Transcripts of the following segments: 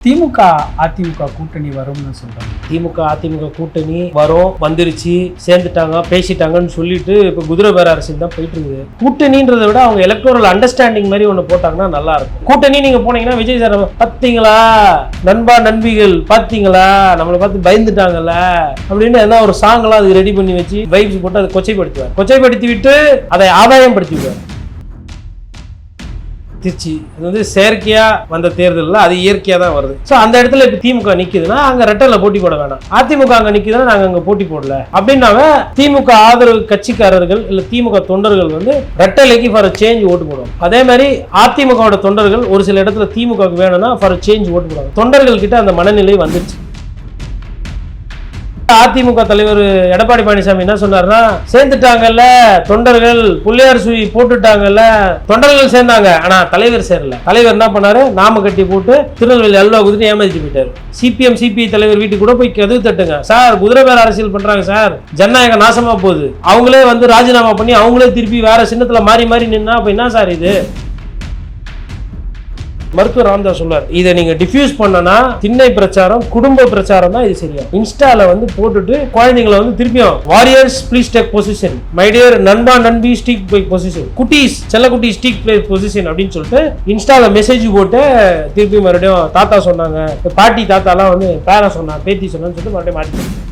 திமுக அதிமுக கூட்டணி வரும்னு சொல்றாங்க. திமுக அதிமுக கூட்டணி வரும், வந்துருச்சு, சேர்ந்துட்டாங்க, பேசிட்டாங்கன்னு சொல்லிட்டு இப்போ குதிரை பேர அரசியல் தான் போயிட்டு இருக்குது. கூட்டணின்றதை விட அவங்க எலக்டோரல் அண்டர்ஸ்டாண்டிங் மாதிரி ஒன்று போட்டாங்கன்னா நல்லா இருக்கும். கூட்டணி நீங்க போனீங்கன்னா விஜய் சார் பார்த்தீங்களா, நண்பா நண்பிகள் பார்த்தீங்களா, நம்மளை பார்த்து பயந்துட்டாங்கல்ல அப்படின்னு ஏதாவது ஒரு சாங்கெல்லாம் அதுக்கு ரெடி பண்ணி வச்சு வைப்ஸ் போட்டு அதை கொச்சைப்படுத்துவார். கொச்சைப்படுத்தி விட்டு அதை ஆதாயம் படுத்திவிடுவார். திருச்சி அது வந்து செயற்கையாக வந்த தேர்தலில் அது இயற்கையாக தான் வருது. ஸோ அந்த இடத்துல இப்போ திமுக நிற்குதுன்னா அங்கே ரெட்டலில் போட்டி போட வேணாம். அதிமுக அங்கே நிற்குதுன்னா நாங்கள் அங்கே போட்டி போடல அப்படின்னாவே திமுக ஆதரவு கட்சிக்காரர்கள் இல்லை திமுக தொண்டர்கள் வந்து ரெட்டலைக்கு ஃபார் சேஞ்ச் ஓட்டு போடுவாங்க. அதே மாதிரி அதிமுகவோட தொண்டர்கள் ஒரு சில இடத்துல திமுகவுக்கு வேணும்னா ஃபார் சேஞ்ச் ஓட்டு போடுவாங்க. தொண்டர்கள் கிட்ட அந்த மனநிலை வந்துருச்சு. அதிமுக தலைவர் எடப்பாடி பழனிசாமி என்ன சொன்னார்னா, சேர்ந்துட்டாங்கல்ல தொண்டர்கள், புள்ளையார் சுழி போட்டுட்டாங்கல்ல தொண்டர்கள் சேர்ந்தாங்க, ஆனா தலைவர் சேரல. தலைவர் என்ன பண்ணாரு, நாம கட்டி போட்டு திருநெல்வேலி அல்வா குதிரை ஏமாத்திட்டு போயிட்டாரு. சிபிஎம் சிபிஐ தலைவர் வீட்டுக்கு கூட போய் கதவு தட்டுங்க, சார் குதிரை பேர அரசியல் பண்றாங்க சார், ஜனநாயகம் நாசமா போகுது, அவங்களே வந்து ராஜினாமா பண்ணி அவங்களே திருப்பி வேற சின்னத்துல மாறி மாறி நின்னா அப்ப என்ன சார் இது? மருத்துவர் ராமதாஸ் சொல்றாரு, இதை நீங்க டிஃப்யூஸ் பண்ணனா திண்ணை பிரச்சாரம் குடும்ப பிரச்சாரம் தான் இது சரியா. இன்ஸ்டால வந்து போட்டுட்டு குழந்தைங்களை வந்து திருப்பியும் warriors please take position, my dear நண்பா நண்பி ஸ்டீக் பை பொசிஷன், குட்டீஸ் செல்ல குட்டி ஸ்டீக் பிளே பொசிஷன் அப்படின்னு சொல்லிட்டு இன்ஸ்டால மெசேஜ் போட்டு திருப்பி மறுபடியும் தாத்தா சொன்னாங்க, பாட்டி தாத்தாலாம் வந்து பேரன் சொன்னாங்க, பேத்தி சொன்னான்னு சொல்லிட்டு மறுபடியும் மாட்டி.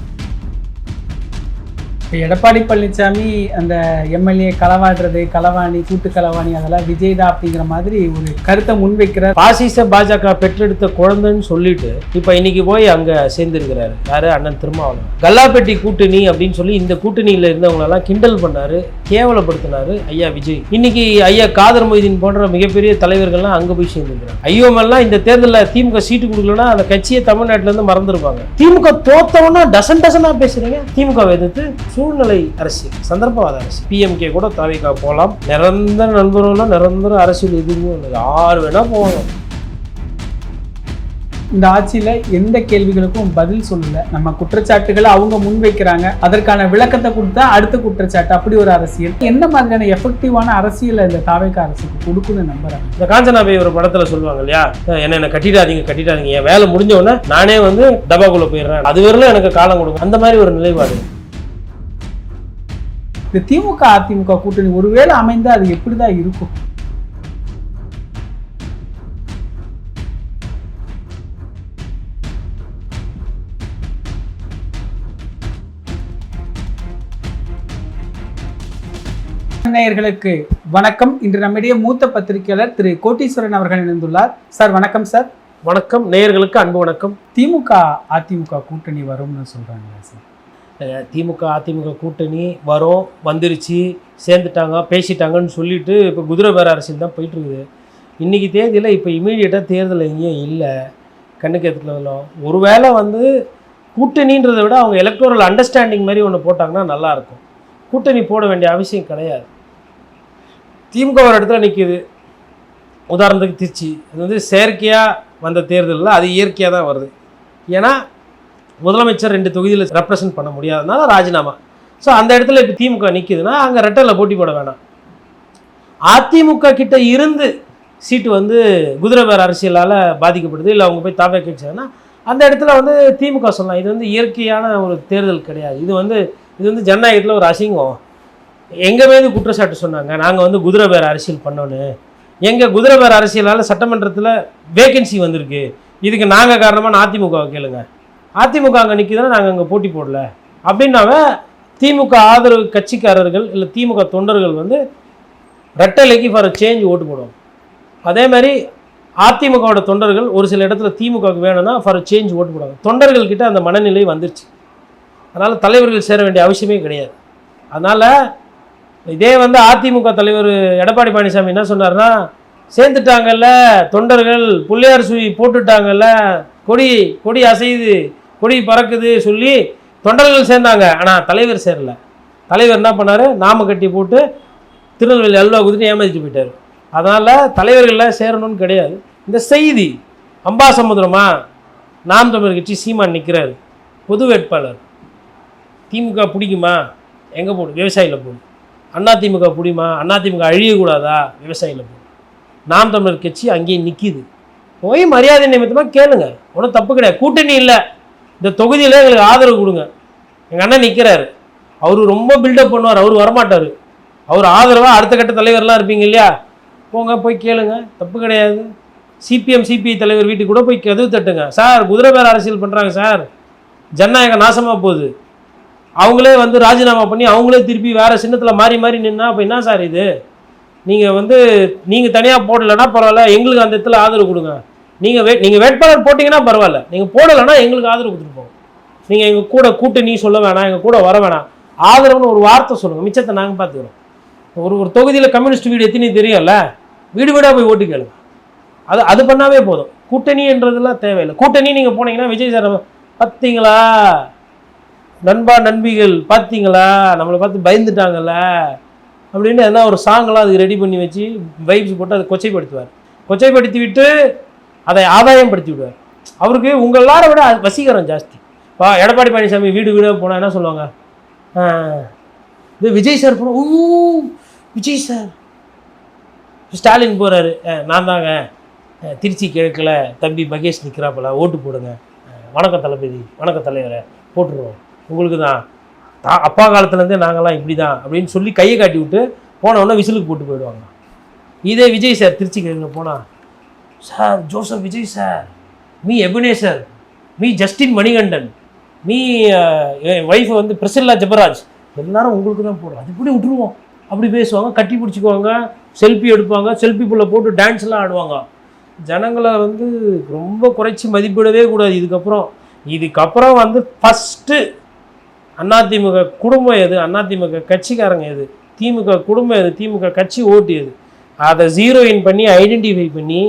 இப்போ எடப்பாடி பழனிசாமி அந்த எம்எல்ஏ களவாடுறது, களவாணி, கூட்டு களவாணி, அதெல்லாம் விஜய் தான் அப்படிங்கிற மாதிரி ஒரு கருத்தை முன்வைக்கிறார். பாசிச பாஜக பெற்றெடுத்த குழந்தைன்னு சொல்லிட்டு இப்ப இன்னைக்கு போய் அங்க சேர்ந்திருக்கிறாரு. யாரு? அண்ணன் திருமாவளவன். கல்லாப்பட்டி கூட்டணி அப்படின்னு சொல்லி இந்த கூட்டணியில இருந்தவங்க எல்லாம் கிண்டல் பண்ணாரு, கேவலப்படுத்தினாரு ஐயா விஜய். இன்னைக்கு ஐயா காதர் மொய்தீன் போன்ற மிகப்பெரிய தலைவர்கள்லாம் அங்க போய் சேர்ந்துருக்கிறாங்க. ஐயோமெல்லாம் இந்த தேர்தலில் திமுக சீட்டு கொடுக்கலன்னா அந்த கட்சியை தமிழ்நாட்டில இருந்து மறந்துருப்பாங்க. திமுக தோத்தவனா டசனா பேசுறீங்க. திமுக எதிர்த்து சூழ்நிலை அரசியல், சந்தர்ப்பவாத அரசியல். பிஎம்கே கூட தாவேகா போகலாம். நிரந்தர நண்பர்கள்னா நிரந்தர அரசியல் எதுவுமே இல்லை, யார் வேணா போவாங்க. இந்த ஆட்சியில எந்த கேள்விகளுக்கும் பதில் சொல்லல. நம்ம குற்றச்சாட்டுகளை அவங்க முன்வைக்கிறாங்க, அதற்கான விளக்கத்தை கொடுத்தா அடுத்த குற்றச்சாட்டு, அப்படி ஒரு அரசியல். எந்த மாதிரியான எஃபெக்டிவான அரசியல் இந்த தாவேகா அரசுக்கு கொடுக்குன்னு நம்புறாங்க. இந்த காஞ்சனாபை ஒரு படத்துல சொல்லுவாங்க இல்லையா, என்ன கட்டிடாதீங்க, என் வேலை முடிஞ்ச உடனே நானே வந்து டபாக்குள்ள போயிடுறேன், அது வரல எனக்கு காலம் கொடுங்க, அந்த மாதிரி ஒரு நிலைப்பாடு. இந்த திமுக அதிமுக கூட்டணி ஒருவேளை அமைந்தா அது எப்படிதான் இருக்கும்? நேயர்களுக்கு வணக்கம். இன்று நம்மிடையே மூத்த பத்திரிகையாளர் திரு கோட்டீஸ்வரன் அவர்கள் இணைந்துள்ளார். சார் வணக்கம். சார் வணக்கம். நேயர்களுக்கு அன்பு வணக்கம். திமுக அதிமுக கூட்டணி வரும்னு சொல்றாங்களா சார்? திமுக அதிமுக கூட்டணி வரும், வந்துருச்சு, சேர்ந்துட்டாங்க, பேசிட்டாங்கன்னு சொல்லிட்டு இப்போ குதிரை பேர அரசியல் தான் போயிட்டு இருக்குது. இன்றைக்கி தேதியில் இப்போ இமீடியட்டாக தேர்தல் எங்கேயும் இல்லை, கண்ணுக்கு எதுக்கலாம். ஒருவேளை வந்து கூட்டணின்றதை விட அவங்க எலக்டோரல் அண்டர்ஸ்டாண்டிங் மாதிரி ஒன்று போட்டாங்கன்னா நல்லாயிருக்கும். கூட்டணி போட வேண்டிய அவசியம் கிடையாது. திமுக ஒரு இடத்துல நிற்கிது, உதாரணத்துக்கு திருச்சி, அது வந்து செயற்கையாக வந்த தேர்தலில் அது இயற்கையாக தான் வருது. ஏன்னா முதலமைச்சர் 2 தொகுதியில் ரெப்ரசன்ட் பண்ண முடியாதனால ராஜினாமா. ஸோ அந்த இடத்துல இப்போ திமுக நிற்குதுன்னா அங்கே ரெட்டலில் போட்டி போட வேணாம். அதிமுக கிட்ட இருந்து சீட்டு வந்து குதிரை பேர அரசியலால் பாதிக்கப்படுது, இல்லை அவங்க போய் தாவே கேட்சாங்கன்னா அந்த இடத்துல வந்து திமுக சொல்லலாம், இது வந்து இயற்கையான ஒரு தேர்தல் கிடையாது, இது வந்து ஜனநாயகத்தில் ஒரு அசிங்கம். எங்கள் மீது குற்றச்சாட்டு சொன்னாங்க, நாங்கள் வந்து குதிரை பேர அரசியல் பண்ணோன்னு. எங்கள் குதிரை பேர அரசியலால் சட்டமன்றத்தில் வேகன்சி வந்திருக்கு, இதுக்கு நாங்கள் காரணமாக அதிமுகவை கேளுங்க. அதிமுக அங்கே நிற்கிதுன்னா நாங்கள் அங்கே போட்டி போடல அப்படின்னாவே திமுக ஆதரவு கட்சிக்காரர்கள் இல்லை திமுக தொண்டர்கள் வந்து ரெட்டலைக்கு ஃபார் சேஞ்ச் ஓட்டு போடுவாங்க. அதே மாதிரி அதிமுகவோட தொண்டர்கள் ஒரு சில இடத்துல திமுகவுக்கு வேணும்னா ஃபார் சேஞ்ச் ஓட்டு போடுவாங்க. தொண்டர்கள் கிட்ட அந்த மனநிலை வந்துருச்சு. அதனால் தலைவர்கள் சேர வேண்டிய அவசியமே கிடையாது. அதனால் இதே வந்து அதிமுக தலைவர் எடப்பாடி பழனிசாமி என்ன சொன்னார்னா, சேர்ந்துட்டாங்கல்ல தொண்டர்கள், புள்ளையார் சுழி போட்டுட்டாங்கல்ல, கொடி அசையுது, கொடி பறக்குது சொல்லி தொண்டர்கள் சேர்ந்தாங்க, ஆனால் தலைவர் சேரல. தலைவர் என்ன பண்ணார், நாம கட்டி போட்டு திருநெல்வேலி அல்வா குதிரை ஏமாத்திட்டு போயிட்டார். அதனால் தலைவர்கள்லாம் சேரணும்னு கிடையாது. இந்த செய்தி அம்பாசமுத்திரமா நாம் தமிழர் கட்சி சீமான் நிற்கிறாரு, பொது வேட்பாளர். திமுக பிடிக்குமா, எங்கே போடு, விவசாயியில் போடு. அதிமுக பிடிக்குமா, அதிமுக அழியக்கூடாதா, விவசாயியில் போடு. நாம் தமிழர் கட்சி அங்கேயே நிற்கிது. போய் மரியாதை நிமித்தமாக கேளுங்க, ஒன்றும் தப்பு கிடையாது. கூட்டணி இல்லை, இந்த தொகுதியில் எங்களுக்கு ஆதரவு கொடுங்க. எங்கள் அண்ணன் நிற்கிறாரு, அவர் ரொம்ப பில்டப் பண்ணுவார், அவர் வரமாட்டார். அவர் ஆதரவாக அடுத்த கட்ட தலைவர்லாம் இருப்பீங்க இல்லையா, போங்க போய் கேளுங்க, தப்பு கிடையாது. சிபிஎம் சிபிஐ தலைவர் வீட்டுக்கு கூட போய் கதவு தட்டுங்க. சார் குதிரை பேர அரசியல் பண்ணுறாங்க சார், ஜனநாயகம் நாசமாக போகுது, அவங்களே வந்து ராஜினாமா பண்ணி அவங்களே திருப்பி வேறு சின்னத்தில் மாறி மாறி நின்னா அப்போ என்ன சார் இது? நீங்கள் தனியாக போடலைன்னா பரவாயில்ல, எங்களுக்கு அந்த இடத்துல ஆதரவு கொடுங்க. நீங்கள் வேட்பாளர் போட்டிங்கன்னா பரவாயில்ல, நீங்கள் போடலைன்னா எங்களுக்கு ஆதரவு கொடுத்துட்டு போங்க. நீங்கள் எங்கள் கூட கூட்டணி சொல்ல வேணாம், எங்கள் கூட வர வேணாம், ஆதரவுன்னு ஒரு வார்த்தை சொல்லுங்கள், மிச்சத்தை நாங்கள் பார்த்துக்கிறோம். ஒரு தொகுதியில் கம்யூனிஸ்ட் வீடு எத்தனை தெரியும்ல, வீடு வீடாக போய் ஓட்டு கேளுங்க. அது பண்ணாவே போதும். கூட்டணின்றதுலாம் தேவையில்லை. கூட்டணி நீங்கள் போனீங்கன்னா விஜய் சார் பார்த்தீங்களா, நண்பா நண்பிகள் பார்த்தீங்களா, நம்மளை பார்த்து பயந்துட்டாங்கல்ல அப்படின்னு எதனா ஒரு சாங்கெலாம் அதுக்கு ரெடி பண்ணி வச்சு வைப்ஸ் போட்டு அதை கொச்சைப்படுத்துவார். கொச்சைப்படுத்தி விட்டு அதை ஆதாயம் படுத்தி விடுவார். அவருக்கு உங்கள் எல்லாரை விட வசீகரம் ஜாஸ்தி. எடப்பாடி பழனிசாமி வீடு வீடாக போனால் என்ன சொல்லுவாங்க, இது விஜய் சார் போனோம், ஓ விஜய் சார். ஸ்டாலின் போகிறாரு, நான் தாங்க திருச்சி கிழக்கில் தம்பி மகேஷ் நிற்கிறாப்பில், ஓட்டு போடுங்க, வணக்கம் தளபதி, வணக்கம் தலைவரை, போட்டுருவோம், உங்களுக்கு தான் அப்பா காலத்துலேருந்தே நாங்களாம் இப்படி தான் அப்படின்னு சொல்லி கையை காட்டி விட்டு போனவுடனே விசிலுக்கு போட்டு போயிடுவாங்க. இதே விஜய் சார் திருச்சி கிழக்கில் போனால், sir Joseph Vijay sir, me Ebenezer, me Justin Manikandan, me என் ஒய்ஃபை வந்து பிரசில்லா ஜெபராஜ், எல்லாரும் உங்களுக்கு தான் போடுறோம், அது இப்படி விட்டுருவோம். அப்படி பேசுவாங்க, கட்டி பிடிச்சிக்குவாங்க, செல்ஃபி எடுப்பாங்க, செல்ஃபி புள்ள போட்டு டான்ஸ்லாம் ஆடுவாங்க. ஜனங்களை வந்து ரொம்ப குறைச்சி மதிப்பிடவே கூடாது. இதுக்கப்புறம் வந்து ஃபஸ்ட்டு அதிமுக குடும்பம் எது, அதிமுக கட்சிக்காரங்க எது, திமுக குடும்பம் எது, திமுக கட்சி ஓட்டு எது, அதை ஜீரோயின் பண்ணி ஐடென்டிஃபை பண்ணி,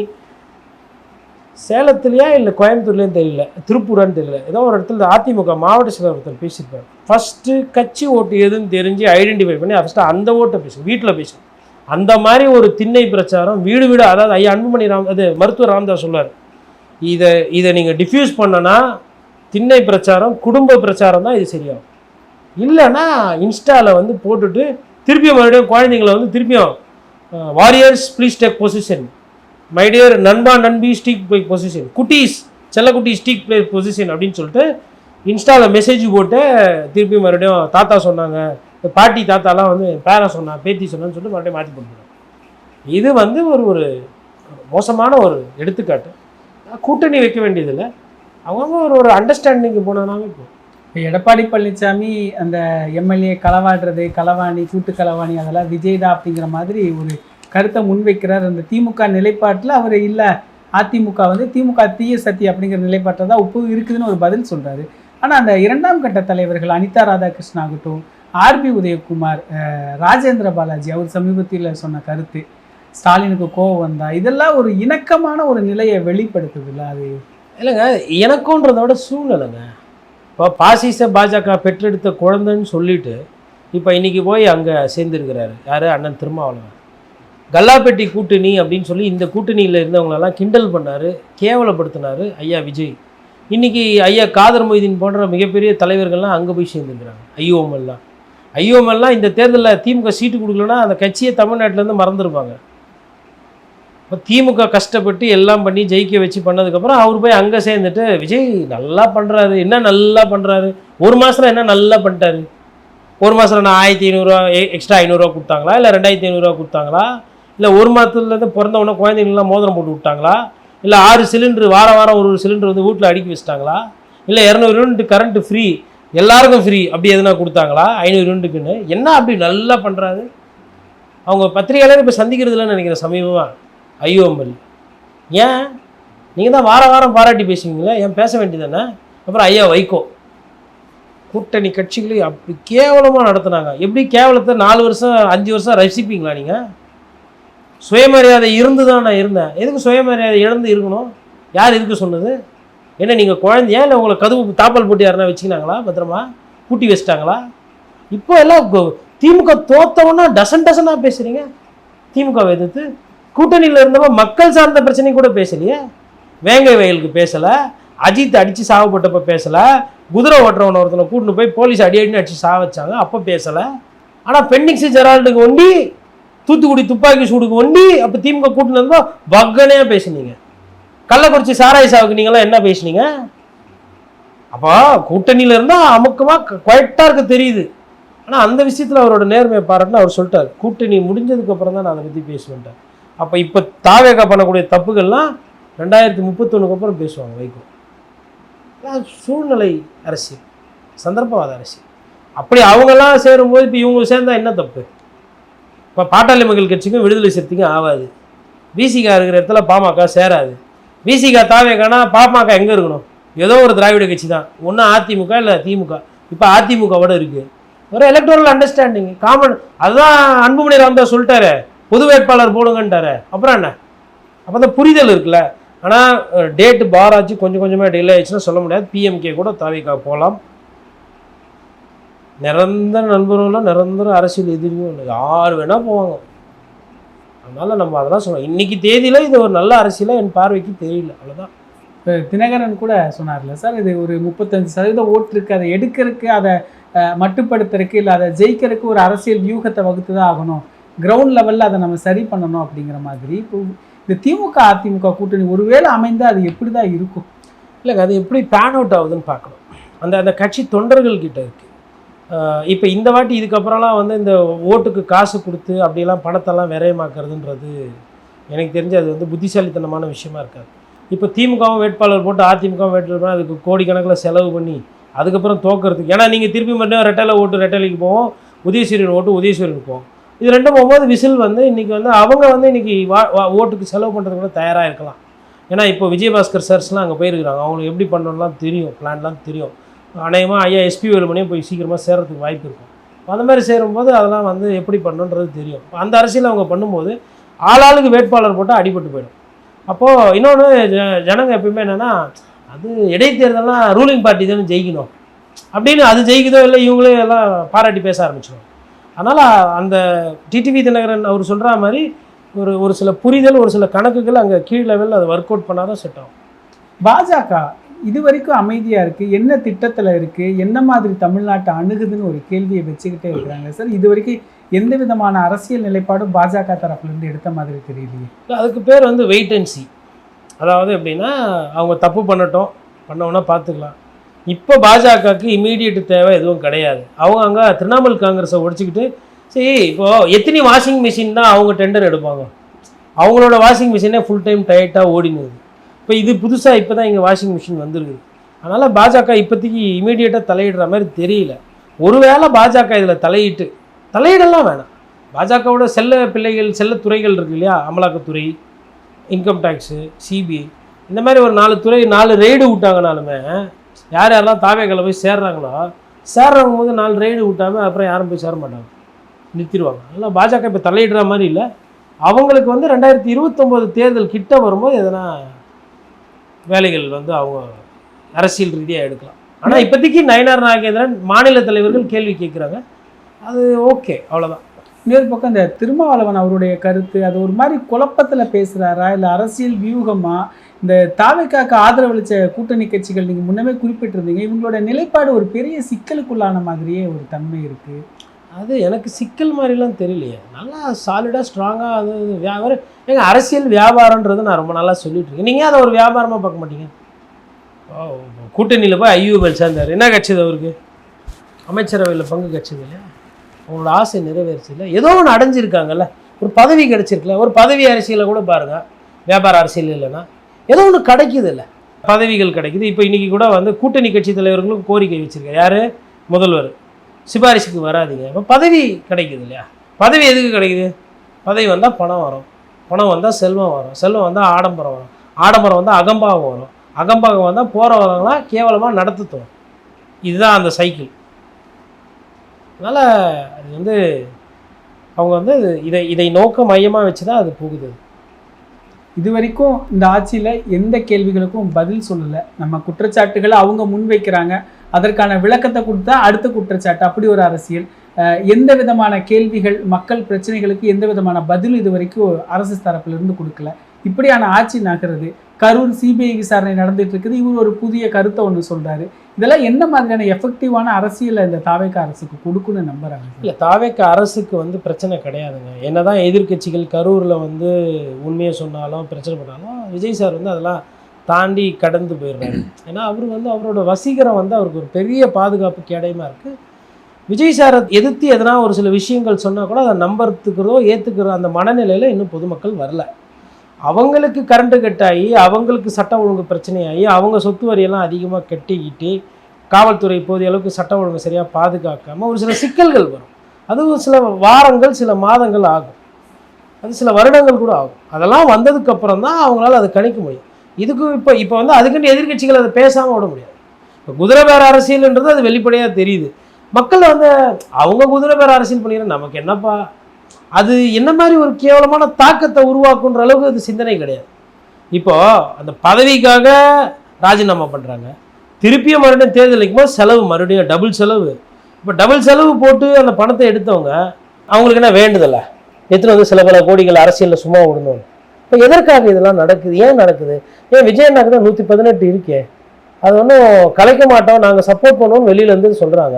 சேலத்துலையா இல்லை கோயம்புத்தூர்லேயும் தெரியல, திருப்பூரான்னு தெரியல, ஏதோ ஒரு இடத்துல அதிமுக மாவட்ட செயலர் ஒருத்தர் பேசியிருப்பார். ஃபஸ்ட்டு கட்சி ஓட்டு எதுன்னு தெரிஞ்சு ஐடென்டிஃபை பண்ணி ஃபஸ்ட்டு அந்த ஓட்டை பேசும், வீட்டில் பேசும். அந்த மாதிரி ஒரு திண்ணை பிரச்சாரம் வீடு வீடு, அதாவது ஐயா அன்புமணி மருத்துவர் ராமதாஸ் சொல்வார், இதை நீங்கள் டிஃப்யூஸ் பண்ணனா திண்ணை பிரச்சாரம் குடும்ப பிரச்சாரம் தான் இது சரியாகும். இல்லைன்னா இன்ஸ்டாவில் வந்து போட்டுட்டு திருப்பியும் மறுபடியும் குழந்தைங்களை வந்து திருப்பியும் warriors please take position, my dear நண்பா நண்பி ஸ்டீக் பை பொசிஷன், குட்டீஸ் செல்லக்குட்டி ஸ்டீக் பிளே பொசிஷன் அப்படின்னு சொல்லிட்டு இன்ஸ்டாவில் மெசேஜ் போட்டு திருப்பி மறுபடியும் தாத்தா சொன்னாங்க, பாட்டி தாத்தாலாம் வந்து பேரன் சொன்னான், பேத்தி சொன்னான்னு சொல்லிட்டு மறுபடியும் மாற்றி போட்டுருக்காங்க. இது வந்து ஒரு மோசமான ஒரு எடுத்துக்காட்டு. கூட்டணி வைக்க வேண்டியதில்லை, அவங்க ஒரு அண்டர்ஸ்டாண்டிங்கு போனாங்க. இப்போ எடப்பாடி பழனிசாமி அந்த எம்எல்ஏ களவாடுறது, களவாணி, கூட்டு களவாணி, அதெல்லாம் விஜய் தான் அப்படிங்கிற மாதிரி ஒரு கருத்தை முன்வைக்கிறார். அந்த திமுக நிலைப்பாட்டில் அவர் இல்லை, அதிமுக வந்து திமுக தீய சக்தி அப்படிங்கிற நிலைப்பாட்டில் தான் உப்பு இருக்குதுன்னு ஒரு பதில் சொல்கிறாரு. ஆனால் அந்த இரண்டாம் கட்ட தலைவர்கள் அனிதா ராதாகிருஷ்ணன் ஆகட்டும், ஆர்பி உதயகுமார், ராஜேந்திர பாலாஜி அவர் சமீபத்தில் சொன்ன கருத்து, ஸ்டாலினுக்கு கோவம் வந்தா, இதெல்லாம் ஒரு இணக்கமான ஒரு நிலையை வெளிப்படுத்துது இல்லை? அது இல்லைங்க, இணக்கன்றதை விட சூழ்நிலைங்க. இப்போ பாசிச பாஜக பெற்றெடுத்த குழந்தைன்னு சொல்லிட்டு இப்போ இன்றைக்கி போய் அங்கே சேர்ந்துருக்கிறாரு யார், அண்ணன் திருமாவளவன். கல்லாப்பெட்டி கூட்டணி அப்படின்னு சொல்லி இந்த கூட்டணியில் இருந்தவங்களெல்லாம் கிண்டல் பண்ணார், கேவலப்படுத்தினார் ஐயா விஜய். இன்றைக்கி ஐயா காதர் மொய்தீன் போன்ற மிகப்பெரிய தலைவர்கள்லாம் அங்கே போய் சேர்ந்துருக்கிறாங்க. ஐயோமெல்லாம் இந்த தேர்தலில் திமுக சீட்டு கொடுக்கலன்னா அந்த கட்சியை தமிழ்நாட்டிலேருந்து மறந்துருப்பாங்க. இப்போ திமுக கஷ்டப்பட்டு எல்லாம் பண்ணி ஜெயிக்க வச்சு பண்ணதுக்கப்புறம் அவர் போய் அங்கே சேர்ந்துட்டு விஜய் நல்லா பண்ணுறாரு, என்ன நல்லா பண்ணுறாரு, ஒரு மாதத்தில் என்ன நல்லா பண்ணிட்டாரு, ஒரு மாதத்தில் நான் 1500 எக்ஸ்ட்ரா 500 கொடுத்தாங்களா, இல்லை 2500 கொடுத்தாங்களா, இல்லை ஒரு மாதத்துலேருந்து பிறந்தவொடனே குழந்தைங்களாம் மோதிரம் போட்டு விட்டாங்களா, இல்லை 6 சிலிண்டரு வாரம் ஒரு சிலிண்டர் வந்து வீட்டில் அடுக்கி வச்சிட்டாங்களா, இல்லை 200 யூனிட் கரண்ட்டு ஃப்ரீ எல்லாருக்கும் ஃப்ரீ அப்படி எதுனா கொடுத்தாங்களா 500 யூனிட்டுக்குன்னு, என்ன அப்படி நல்லா பண்ணுறாரு. அவங்க பத்திரிகையாளர் இப்போ சந்திக்கிறதுலன்னு நினைக்கிறேன் சமீபமாக ஐயோமல். ஏன் நீங்கள் தான் வாரம் பாராட்டி பேசுவீங்களா, ஏன் பேச வேண்டியதானே? அப்புறம் ஐயா வைகோ கூட்டணி கட்சிகளையும் அப்படி கேவலமாக நடத்துனாங்க. எப்படி கேவலத்தை 4 வருஷம் 5 வருஷம் ரசிப்பீங்களா நீங்கள்? சுயமரியாதை இருந்து தான் நான் இருந்தேன், எதுக்கு சுயமரியாதை இழந்து இருக்கணும்? யார் இதுக்கு சொன்னது? என்ன நீங்கள் குழந்தையா, இல்லை உங்களை கதவு தாப்பால் போட்டு யாருன்னா வச்சுக்கினாங்களா, பத்திரமா பூட்டி வச்சுட்டாங்களா? இப்போ எல்லாம் திமுக தோத்தவொன்னா டசனாக பேசுகிறீங்க. திமுகவை எதிர்த்து கூட்டணியில் இருந்தவங்க மக்கள் சார்ந்த பிரச்சனை கூட பேசலையே. வேங்கை வயலுக்கு பேசலை, அஜித் அடித்து சாவப்பட்டப்போ பேசலை, குதிரை ஓட்டுறவன ஒருத்தனை கூட்டின்னு போய் போலீஸ் அடின்னு அடித்து சாவ வச்சாங்க அப்போ பேசலை. ஆனால் பென்னிக்ஸ் ஜெரால்டுக்கு ஒண்டி, தூத்துக்குடி துப்பாக்கி சூடுக்கு ஒண்டி அப்போ திமுக கூட்டின்னு இருந்தோம் வக்கனையாக பேசுனீங்க. கள்ளக்குறிச்சி சாராய சாவுக்கு நீங்களாம் என்ன பேசுனீங்க? அப்போ கூட்டணியில் இருந்தால் அமுக்கமாக குவைட்டாக இருக்க தெரியுது. ஆனால் அந்த விஷயத்தில் அவரோட நேர்மையை பாராட்டுன்னு அவர் சொல்லிட்டார். கூட்டணி முடிஞ்சதுக்கப்புறம் தான் நான் அதை பற்றி பேசுவேன்ட்டார். அப்போ இப்போ தாவேகா பண்ணக்கூடிய தப்புகள்லாம் 2031 அப்புறம் பேசுவாங்க வைகோ. சூழ்நிலை அரசியல், சந்தர்ப்பவாத அரசியல். அப்படி அவங்கெல்லாம் சேரும்போது இப்போ இவங்க சேர்ந்தா என்ன தப்பு? இப்போ பாட்டாளி மக்கள் கட்சிக்கும் விடுதலை சிறுத்தைக்கும் ஆகாது. விசிகா இருக்கிற இடத்துல பாமக சேராது. விசிகா தாவேகானா பாமக எங்கே இருக்கணும்? ஏதோ ஒரு திராவிட கட்சி தான், ஒன்று அதிமுக இல்லை திமுக. இப்போ அதிமுகவோட இருக்குது. ஒரு எலக்டோரல் அண்டர்ஸ்டாண்டிங் காமன். அதுதான் அன்புமணி ராமதாஸ் சொல்லிட்டாரு, பொது வேட்பாளர் போடுங்கன்ட்டாரு. அப்புறம் என்ன? அப்போ அந்த புரிதல் இருக்குல்ல. ஆனால் டேட்டு பாராச்சு கொஞ்சம் கொஞ்சமாக டிலே ஆயிடுச்சுன்னா சொல்ல முடியாது. பிஎம்கே கூட தாவேகா போகலாம். நிரந்தர நண்பர்களும் நிரந்தர அரசியல் எதிரியும் இல்லை, யார் வேணால் போவாங்க. அதனால் நம்ம அதெல்லாம் சொல்லலாம். இன்றைக்கி தேதியில் இது ஒரு நல்ல அரசியலாக என் பார்வைக்கு தெரியல, அவ்வளோதான். இப்போ தினகரன் கூட சொன்னார்ல சார், இது ஒரு 35% ஓட்டு இருக்குது, அதை எடுக்கிறதுக்கு, அதை மட்டுப்படுத்துறதுக்கு, இல்லை அதை ஜெயிக்கிறதுக்கு ஒரு அரசியல் வியூகத்தை வகுத்து தான் ஆகணும், கிரவுண்ட் லெவலில் அதை நம்ம சரி பண்ணணும் அப்படிங்கிற மாதிரி. இப்போ இந்த திமுக அதிமுக கூட்டணி ஒருவேளை அமைந்தால் அது எப்படி தான் இருக்கும்? இல்லைங்க, அது எப்படி பேன் அவுட் ஆகுதுன்னு பார்க்கணும். அந்த கட்சி தொண்டர்கள் கிட்ட இருக்குது. இப்போ இந்த வாட்டி இதுக்கப்புறம்லாம் வந்து இந்த ஓட்டுக்கு காசு கொடுத்து அப்படியெல்லாம் பணத்தெல்லாம் விரயமாக்குறதுன்றது எனக்கு தெரிஞ்சு அது வந்து புத்திசாலித்தனமான விஷயமா இருக்காது. இப்போ திமுகவும் வேட்பாளர் போட்டு அதிமுகவும் வேட்பாளர் அதுக்கு கோடிக்கணக்கில் செலவு பண்ணி அதுக்கப்புறம் தோக்கிறதுக்கு, ஏன்னா நீங்கள் திருப்பி மட்டும் ரெட்டலை ஓட்டு ரெட்டலைக்கு போவோம், உதயசூரியன் ஓட்டு உதயசூரியனுக்கு போவோம். இது ரெண்டும் போகும்போது விசில் வந்து இன்றைக்கி வந்து அவங்க வந்து இன்றைக்கி ஓட்டுக்கு செலவு பண்ணுறதுக்கு கூட தயாராக இருக்கலாம். ஏன்னா இப்போ விஜயபாஸ்கர் சார்ஸ்லாம் அங்கே போயிருக்கிறாங்க, அவங்களுக்கு எப்படி பண்ணணும்லாம் தெரியும், பிளான்லாம் தெரியும். அநேகமாக ஐயா எஸ்பி வேலுமணியும் போய் சீக்கிரமாக சேர்கிறதுக்கு வாய்ப்பு இருக்கும். அந்த மாதிரி சேரும்போது அதெல்லாம் வந்து எப்படி பண்ணணுன்றது தெரியும். அந்த அரசியல் அவங்க பண்ணும்போது ஆளாளுக்கு வேட்பாளர் போட்டால் அடிபட்டு போயிடும். அப்போது இன்னொன்று ஜனங்க எப்பயுமே என்னென்னா, அது இடைத்தேர்தலாம் ரூலிங் பார்ட்டி தானே ஜெயிக்கணும் அப்படின்னு, அது ஜெயிக்குதோ இல்லை இவங்களே எல்லாம் பாராட்டி பேச ஆரம்பிச்சிடும். அதனால் அந்த டிடிவி தினகரன் அவர் சொல்கிற மாதிரி ஒரு சில புரிதல், ஒரு சில கணக்குகள் அங்கே கீழ் லெவலில் அதை ஒர்க் அவுட் பண்ணால் தான் செட் ஆகும். பாஜக இது வரைக்கும் அமைதியாக இருக்குது, என்ன திட்டத்தில் இருக்குது, என்ன மாதிரி தமிழ்நாட்டை அணுகுதுன்னு ஒரு கேள்வியை வச்சுக்கிட்டே இருக்கிறாங்க சார். இது வரைக்கும் எந்த விதமான அரசியல் நிலைப்பாடும் பாஜக தரப்புலேருந்து எடுத்த மாதிரி தெரியலையே. அதுக்கு பேர் வந்து வெயிட் அண்ட் சி. அதாவது எப்படின்னா, அவங்க தப்பு பண்ணோன்னா பார்த்துக்கலாம். இப்போ பாஜகவுக்கு இமீடியட் தேவை எதுவும் கிடையாது. அவங்க அங்கே திரிணாமுல் காங்கிரஸை உடைச்சிக்கிட்டு, சரி இப்போது எத்தனை வாஷிங் மிஷின் தான் அவங்க டெண்டர் எடுப்பாங்க? அவங்களோட வாஷிங் மிஷினே ஃபுல் டைம் டைட்டாக ஓடினுது. இப்போ இது புதுசாக இப்போ தான் இங்கே வாஷிங் மிஷின் வந்துருக்குது. அதனால் பாஜக இப்போதைக்கு இமீடியட்டாக தலையிடுற மாதிரி தெரியல. ஒருவேளை பாஜக இதில் தலையிடலாம் வேணாம். பாஜகவோட செல்ல துறைகள் இருக்குது இல்லையா, அமலாக்கத்துறை, இன்கம் டேக்ஸு, சிபிஐ, இந்த மாதிரி ஒரு 4 துறை 4 ரெய்டு விட்டாங்கனாலுமே யார் யாரெல்லாம் தாவேகளை போய் சேர்றாங்களோ சேர்றவங்க போது 4 ரெய்டு விட்டாமல் அப்புறம் யாரும் போய் சேர மாட்டாங்க, நிறுத்திடுவாங்க. அதனால் பாஜக இப்போ தலையிடுற மாதிரி இல்லை. அவங்களுக்கு வந்து 2029 தேர்தல் கிட்ட வரும்போது எதனா வேலைகள் வந்து அவங்க அரசியல் ரீதியாக எடுக்கலாம். ஆனால் இப்போதைக்கு நயினார் நாகேந்திரன் மாநில தலைவர்கள் கேள்வி கேட்குறாங்க, அது ஓகே, அவ்வளோதான். இன்னொரு பக்கம் இந்த திருமாவளவன் அவருடைய கருத்து, அது ஒரு மாதிரி குழப்பத்தில் பேசுகிறாரா இல்லை அரசியல் வியூகமாக? இந்த தாவேகாக்கு ஆதரவளித்த கூட்டணி கட்சிகள் நீங்கள் முன்னமே குறிப்பிட்டிருந்தீங்க, இவங்களோட நிலைப்பாடு ஒரு பெரிய சிக்கலுக்குள்ளான மாதிரியே ஒரு தன்மை இருக்குது. அது எனக்கு சிக்கல் மாதிரிலாம் தெரியலையே, நல்லா சாலிடாக ஸ்ட்ராங்காக. அது வியாபாரம் எங்கள் அரசியல் வியாபாரன்றது நான் ரொம்ப நல்லா சொல்லிட்டு இருக்கேன். நீங்கள் அதை ஒரு வியாபாரமாக பார்க்க மாட்டீங்க. கூட்டணியில் போய் ஐயூபல் சேர்ந்தார், என்ன கட்சிது அவருக்கு? அமைச்சரவையில் பங்கு கட்சிது இல்லையா? அவங்களோட ஆசை நிறைவேறிச்சு இல்லை, ஏதோ ஒன்று அடைஞ்சிருக்காங்கல்ல, ஒரு பதவி கிடச்சிருக்குல்ல. ஒரு பதவி அரசியலை கூட பாருங்கள், வியாபார அரசியல் இல்லைன்னா ஏதோ ஒன்று கிடைக்குது இல்லை, பதவிகள் கிடைக்குது. இப்போ இன்றைக்கி கூட வந்து கூட்டணி கட்சி தலைவர்களும் கோரிக்கை வச்சுருக்காரு. யார்? முதல்வர் சிபாரிசுக்கு வராதிங்க. இப்போ பதவி கிடைக்குது இல்லையா? பதவி எதுக்கு கிடைக்குது? பதவி வந்தால் பணம் வரும், பணம் வந்தால் செல்வம் வரும், செல்வம் வந்தால் ஆடம்பரம் வரும், ஆடம்பரம் வந்தால் அகம்பாகம் வரும், அகம்பாகம் வந்தால் போகிறவங்களாம் கேவலமாக நடத்துத்தோம். இதுதான் அந்த சைக்கிள். அதனால் அது வந்து அவங்க வந்து இதை நோக்க மையமாக வச்சு தான் அது போகுது. இது வரைக்கும் இந்த ஆட்சியில் எந்த கேள்விகளுக்கும் பதில் சொல்லலை. நம்ம குற்றச்சாட்டுகளை அவங்க முன்வைக்கிறாங்க, அதற்கான விளக்கத்தை கொடுத்தா அடுத்த குற்றச்சாட்டு, அப்படி ஒரு அரசியல். எந்த விதமான கேள்விகள், மக்கள் பிரச்சனைகளுக்கு எந்த விதமான பதில் இது வரைக்கும் அரசு தரப்பிலிருந்து கொடுக்கல. இப்படியான ஆட்சி நகருது. கரூர் சிபிஐ விசாரணை நடந்துட்டு இருக்குது. இவர் ஒரு புதிய கருத்தை ஒன்று சொல்றாரு. இதெல்லாம் என்ன மாதிரியான எஃபெக்டிவான அரசியலை இந்த தாவேகா அரசுக்கு கொடுக்குன்னு நம்புறாங்க? இல்லை, தாவேகா அரசுக்கு வந்து பிரச்சனை கிடையாதுங்க. என்னதான் எதிர்கட்சிகள் கரூரில் வந்து உண்மையை சொன்னாலும் பிரச்சனை பண்ணாலும் விஜய் சார் வந்து அதெல்லாம் தாண்டி கடந்து போயிடுறாரு. ஏன்னா அவர் வந்து அவரோட வசீகரம் வந்து அவருக்கு ஒரு பெரிய பாதுகாப்பு கேடயமாக இருக்குது. விஜய் சாரை எதிர்த்து எதனா ஒரு சில விஷயங்கள் சொன்னால் கூட அதை நம்புறதுக்கிறோ ஏற்றுக்கிறோ அந்த மனநிலையில் இன்னும் பொதுமக்கள் வரல. அவங்களுக்கு கரண்ட்டு கட்டாகி, அவங்களுக்கு சட்ட ஒழுங்கு பிரச்சனையாகி, அவங்க சொத்து வரியெல்லாம் அதிகமாக கட்டிக்கிட்டு, காவல்துறை போதிய அளவுக்கு சட்ட ஒழுங்கு சரியாக பாதுகாக்காமல் ஒரு சில சிக்கல்கள் வரும். அது சில வாரங்கள் சில மாதங்கள் ஆகும், அது சில வருடங்கள் கூட ஆகும். அதெல்லாம் வந்ததுக்கப்புறம் தான் அவங்களால அதை கணிக்க முடியும். இதுக்கு இப்போ வந்து அதுக்குன்னு எதிர்கட்சிகள் அதை பேசாமல் விட முடியாது. இப்போ குதிரை பேர அரசியல்ன்றது அது வெளிப்படையாக தெரியுது. மக்கள் வந்து அவங்க குதிரை பேர அரசியல் பண்ணிடுற நமக்கு என்னப்பா, அது என்ன மாதிரி ஒரு கேவலமான தாக்கத்தை உருவாக்குன்ற அளவுக்கு அது சிந்தனை கிடையாது. இப்போது அந்த பதவிக்காக ராஜினாமா பண்ணுறாங்க, திருப்பியும் மறுபடியும் தேர்தல் வைக்கும்போது செலவு, மறுபடியும் டபுள் செலவு. இப்போ டபுள் செலவு போட்டு அந்த பணத்தை எடுத்தவங்க அவங்களுக்கு என்ன வேண்டுதில்லை, எத்தனை வந்து சில பல கோடிகள் அரசியலில் சும்மா விடணும். இப்போ எதற்காக இதெல்லாம் நடக்குது, ஏன் நடக்குது? ஏன் விஜயண்ணாக்கு தான் 118 இருக்கே, அது ஒன்றும் கலைக்க மாட்டோம், நாங்கள் சப்போர்ட் பண்ணுவோம்னு வெளியிலேருந்து சொல்கிறாங்க.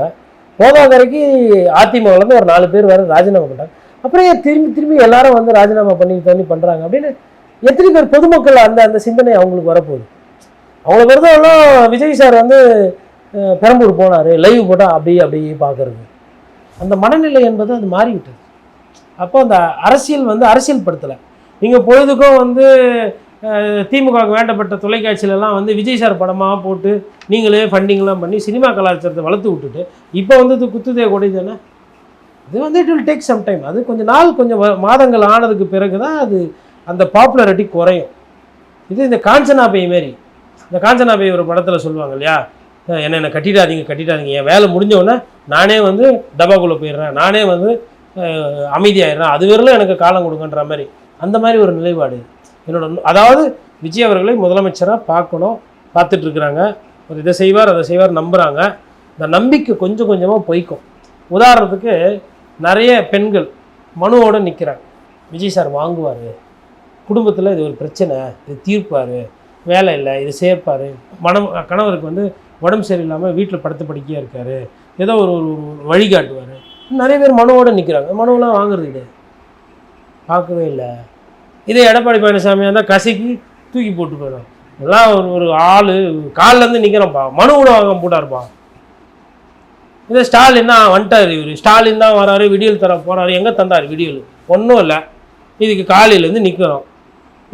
போதாக்கரைக்கு அதிமுகலேருந்து ஒரு 4 பேர் வேறு ராஜினாமா பண்ணுறாங்க. அப்புறம் திரும்பி எல்லாரும் வந்து ராஜினாமா பண்ணி பண்ணுறாங்க அப்படின்னு எத்தனை பேர் பொதுமக்கள் அந்த சிந்தனை அவங்களுக்கு வரப்போகுது. அவங்கள விருதம்லாம் விஜய் சார் வந்து பெரம்பூர் போனார், லைவ் போட்டால் அப்படி பார்க்குறது, அந்த மனநிலை என்பது அது மாறிவிட்டது. அப்போ அந்த அரசியல் வந்து அரசியல் படுத்தலை. நீங்கள் பொழுதுக்கும் வந்து திமுகவுக்கு வேண்டப்பட்ட தொலைக்காட்சியிலலாம் வந்து விஜய் சார் படமாக போட்டு நீங்களே ஃபண்டிங்லாம் பண்ணி சினிமா கலாச்சாரத்தை வளர்த்து விட்டுட்டு இப்போ வந்து இது குத்துதே கொடை தானே. இது வந்து it will take some time. அது கொஞ்சம் மாதங்கள் ஆனதுக்கு பிறகு தான் அது அந்த பாப்புலாரிட்டி குறையும். இது இந்த காஞ்சனா பை மாரி, இந்த காஞ்சனா பை ஒரு படத்தில் சொல்லுவாங்க இல்லையா, என்னை கட்டிடாதீங்க, என் வேலை முடிஞ்சவுடனே நானே வந்து டபாக்குள்ளே போயிடுறேன், நானே வந்து அமைதியாகிடுறேன், அது வரலும் எனக்கு காலம் கொடுங்கன்ற மாதிரி. அந்த மாதிரி ஒரு நிலைப்பாடு என்னோட. அதாவது விஜய் அவர்களை முதலமைச்சராக பார்த்துட்ருக்குறாங்க. ஒரு இதை செய்வார் அதை செய்வார் நம்புகிறாங்க. இந்த நம்பிக்கை கொஞ்சம் கொஞ்சமாக பொய்க்கும். உதாரணத்துக்கு நிறைய பெண்கள் மனுவோடு நிற்கிறாங்க, விஜய் சார் வாங்குவார், குடும்பத்தில் இது ஒரு பிரச்சனை, இது தீர்ப்பார், வேலை இல்லை இது சேர்ப்பார், கணவருக்கு வந்து உடம்பு சரியில்லாமல் வீட்டில் படுத்து படுக்கையாக இருக்கார், ஏதோ ஒரு வழிகாட்டுவார். நிறைய பேர் மனுவோடு நிற்கிறாங்க. மனுவெலாம் வாங்குறது கிடையாது, பார்க்கவே இல்லை. இதே எடப்பாடி பழனிசாமியாக இருந்தால் கசைக்கு தூக்கி போட்டு போயிடும். எல்லாம் ஒரு ஆள் காலிலேருந்து நிற்கிறோம்ப்பா, மனு கூட வாங்க போட்டார்ப்பா. இதே ஸ்டாலின் தான் வந்துட்டார், இவர் ஸ்டாலின் தான் வராரு, விடியல் தர போகிறாரு. எங்கே தந்தார் விடியல்? ஒன்றும் இல்லை. இதுக்கு காலையிலேருந்து நிற்கிறோம்.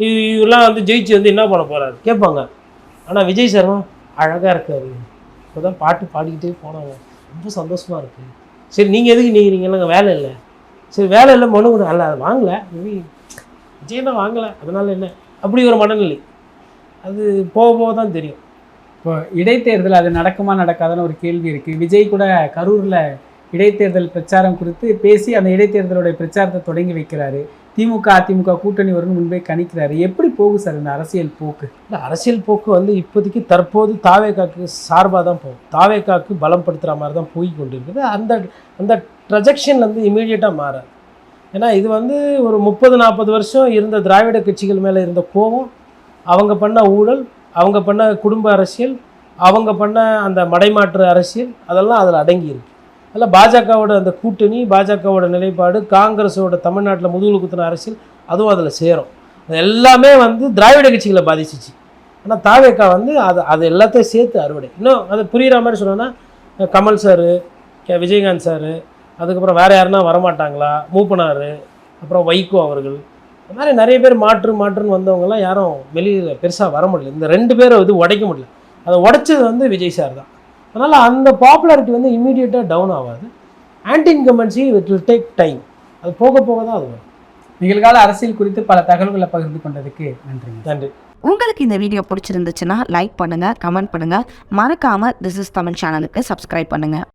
இவரெலாம் வந்து ஜெயிச்சு வந்து என்ன பண்ண போகிறாரு கேட்பாங்க. ஆனால் விஜய் சர்மா அழகாக இருக்கார், இப்போ தான் பாட்டு பாடிக்கிட்டே போனாங்க, ரொம்ப சந்தோஷமாக இருக்குது. சரி நீங்கள் எதுக்கு நீங்களாங்க வேலை இல்லை, சரி வேலை இல்லை மனு கூட அல்ல, அது வாங்கலை விஜயனா வாங்கலை அதனால் என்ன, அப்படி ஒரு மனநிலை. அது போக தான் தெரியும். இப்போ இடைத்தேர்தல் அது நடக்குமா நடக்காதான்னு ஒரு கேள்வி இருக்குது. விஜய் கூட கரூரில் இடைத்தேர்தல் பிரச்சாரம் குறித்து பேசி அந்த இடைத்தேர்தலுடைய பிரச்சாரத்தை தொடங்கி வைக்கிறாரு. திமுக அதிமுக கூட்டணி வரும்னு முன்பே கணிக்கிறாரு. எப்படி போகும் சார் இந்த அரசியல் போக்கு? இல்லை, அரசியல் போக்கு வந்து இப்போதைக்கு தற்போது தாவேக்காக்கு சார்பாக தான் போகும், தாவேக்காக்கு பலப்படுத்துகிற மாதிரி தான் போய் கொண்டு இருக்குது. அந்த ட்ரஜெக்ஷன் வந்து இமீடியட்டாக மாறாது. ஏன்னா இது வந்து ஒரு 30-40 வருஷம் இருந்த திராவிட கட்சிகள் மேலே இருந்த கோபம், அவங்க பண்ண ஊழல், அவங்க பண்ண குடும்ப அரசியல், அவங்க பண்ண அந்த மடைமாற்று அரசியல், அதெல்லாம் அதில் அடங்கியிருக்கு. அதில் பாஜகவோட அந்த கூட்டணி, பாஜகவோட நிலைப்பாடு, காங்கிரஸோட தமிழ்நாட்டில் முதுகுல குத்தின அரசியல், அதுவும் அதில் சேரும். அது எல்லாமே வந்து திராவிட கட்சிகளை பாதிச்சிச்சு. ஆனால் தாவேக்கா வந்து அது எல்லாத்தையும் சேர்த்து அறுவடை. இன்னும் அது புரிகிற மாதிரி சொன்னோன்னா கமல் சார், விஜயகாந்த் சார், அதுக்கப்புறம் வேறு யாருன்னா வரமாட்டாங்களா, மூப்பனார், அப்புறம் வைகோ அவர்கள், அது மாதிரி நிறைய பேர் மாற்றுன்னு வந்தவங்கலாம் யாரும் வெளியில் பெருசாக வர முடியல. இந்த 2 பேரை வந்து உடைக்க முடியல. அதை உடைச்சது வந்து விஜய் சார் தான். அதனால் அந்த பாப்புலாரிட்டி வந்து இம்மீடியட்டாக டவுன் ஆகாது. Anti incumbency it will take time. அது போக தான் அது வரும். நிகழ்கால அரசியல் குறித்து பல தகவல்களை பகிர்ந்து கொண்டதுக்கு நன்றி. உங்களுக்கு இந்த வீடியோ பிடிச்சிருந்துச்சுன்னா லைக் பண்ணுங்கள், கமெண்ட் பண்ணுங்கள், மறக்காமல் திஸ் இஸ் தமிழ் சேனலுக்கு சப்ஸ்கிரைப் பண்ணுங்கள்.